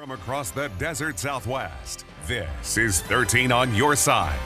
From across the desert Southwest, this is 13 on your side.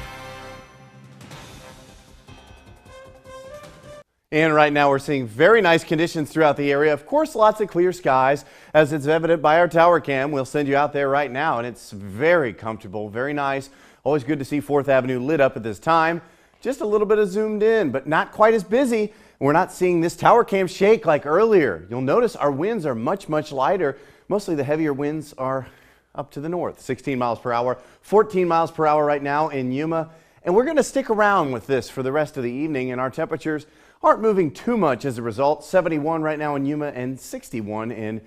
And right now we're seeing very nice conditions throughout the area. Of course, lots of clear skies, as it's evident by our tower cam. We'll send you out there right now, and it's very comfortable, very nice. Always good to see 4th Avenue lit up at this time. Just a little bit of zoomed in, but not quite as busy. We're not seeing this tower cam shake like earlier. You'll notice our winds are much lighter. Mostly the heavier winds are up to the north, 16 miles per hour, 14 miles per hour right now in Yuma. And we're going to stick around with this for the rest of the evening, and our temperatures aren't moving too much as a result. 71 right now in Yuma and 61 in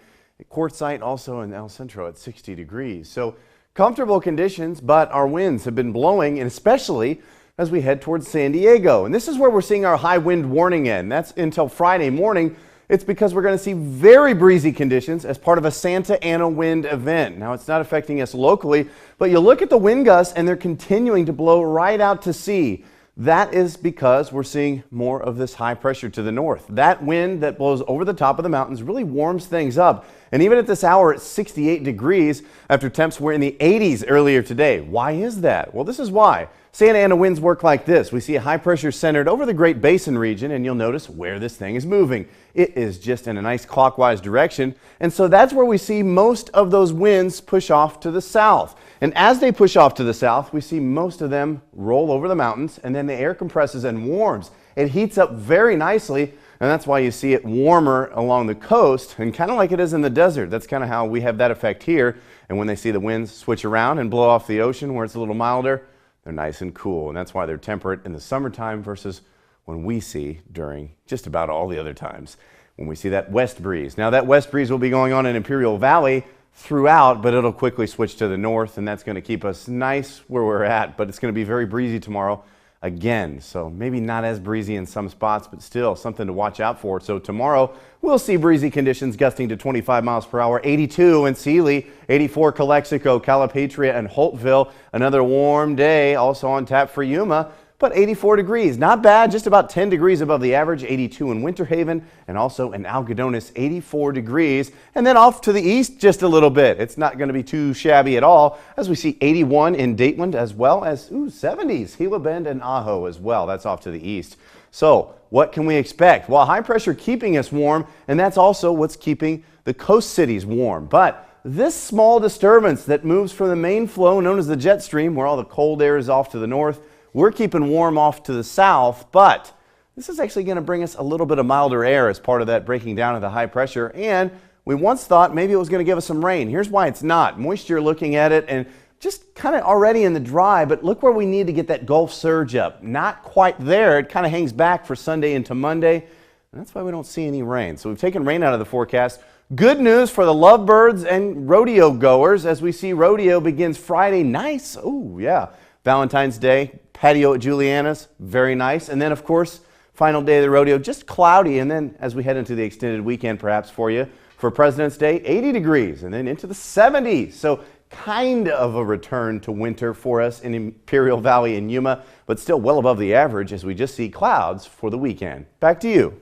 Quartzsite, also in El Centro at 60 degrees. So comfortable conditions, but our winds have been blowing, and especially as we head towards San Diego. And this is where we're seeing our high wind warning end. That's until Friday morning. It's because we're going to see very breezy conditions as part of a Santa Ana wind event. Now, it's not affecting us locally, but you look at the wind gusts and they're continuing to blow right out to sea. That is because we're seeing more of this high pressure to the north. That wind that blows over the top of the mountains really warms things up. And even at this hour, it's 68 degrees after temps were in the 80s earlier today. Why is that? Well, this is why. Santa Ana winds work like this. We see a high pressure centered over the Great Basin region, and you'll notice where this thing is moving. It is just in a nice clockwise direction, and so that's where we see most of those winds push off to the south. And as they push off to the south, we see most of them roll over the mountains, and then the air compresses and warms. It heats up very nicely, and that's why you see it warmer along the coast, and kind of like it is in the desert. That's kind of how we have that effect here. And when they see the winds switch around and blow off the ocean where it's a little milder, they're nice and cool, and that's why they're temperate in the summertime versus when we see during just about all the other times when we see that west breeze. Now, that west breeze will be going on in Imperial Valley throughout, but it'll quickly switch to the north, and that's going to keep us nice where we're at, but it's going to be very breezy tomorrow again. So maybe not as breezy in some spots, but still something to watch out for. So tomorrow we'll see breezy conditions gusting to 25 miles per hour, 82 in Sealy, 84 Calexico, Calipatria, and Holtville. Another warm day also on tap for Yuma, but 84 degrees. Not bad, just about 10 degrees above the average, 82 in Winter Haven, and also in Algodones, 84 degrees. And then off to the east just a little bit. It's not going to be too shabby at all, as we see 81 in Dateland, as well as 70s, Gila Bend and Ajo as well. That's off to the east. So what can we expect? Well, high pressure keeping us warm, and that's also what's keeping the coast cities warm. But this small disturbance that moves from the main flow known as the jet stream, where all the cold air is off to the north, we're keeping warm off to the south, but this is actually going to bring us a little bit of milder air as part of that breaking down of the high pressure. And we once thought maybe it was going to give us some rain. Here's why it's not. Moisture, looking at it, and just kind of already in the dry, but look where we need to get that Gulf surge up. Not quite there. It kind of hangs back for Sunday into Monday, and that's why we don't see any rain. So we've taken rain out of the forecast. Good news for the lovebirds and rodeo goers as we see rodeo begins Friday. Nice. Oh, yeah. Valentine's Day, patio at Juliana's, very nice. And then, of course, final day of the rodeo, just cloudy. And then as we head into the extended weekend, perhaps for you, for President's Day, 80 degrees and then into the 70s. So kind of a return to winter for us in Imperial Valley and Yuma, but still well above the average as we just see clouds for the weekend. Back to you.